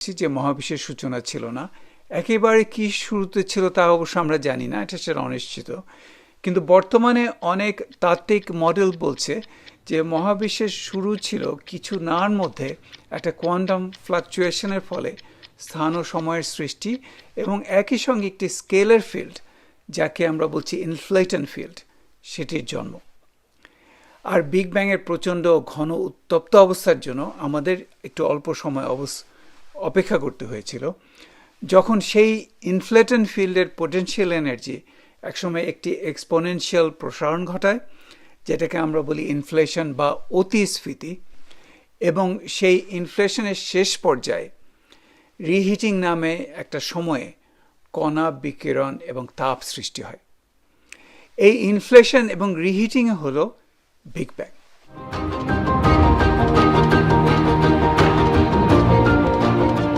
যে মহাবিশ্বের সূচনা ছিল না, একেবারে কি শুরুতে ছিল তা অবশ্য আমরা জানি না, এটা সেটা অনিশ্চিত। কিন্তু বর্তমানে অনেক তাত্ত্বিক মডেল বলছে যে মহাবিশ্বের শুরু ছিল কিছু নার মধ্যে একটা কোয়ান্টাম ফ্লাকচুয়েশনের ফলে স্থান ও সময়ের সৃষ্টি এবং একই সঙ্গে একটি স্কেলার ফিল্ড, যাকে আমরা বলছি ইনফ্লেটন ফিল্ড, সেটির জন্ম। আর বিগ ব্যাংয়ের প্রচণ্ড ঘন উত্তপ্ত অবস্থার জন্য আমাদের একটু অল্প সময় অপেক্ষা করতে হয়েছিল, যখন সেই ইনফ্লেটন ফিল্ডের পোটেনশিয়াল এনার্জি একসময় একটি এক্সপোনেনশিয়াল প্রসারণ ঘটায়, যেটাকে আমরা বলি ইনফ্লেশন বা অতিস্ফীতি। এবং সেই ইনফ্লেশনের শেষ পর্যায়ে রিহিটিং নামে একটা সময়ে কণা বিকিরণ এবং তাপ সৃষ্টি হয়। এই ইনফ্লেশন এবং রিহিটিং হলো বিগ ব্যাং।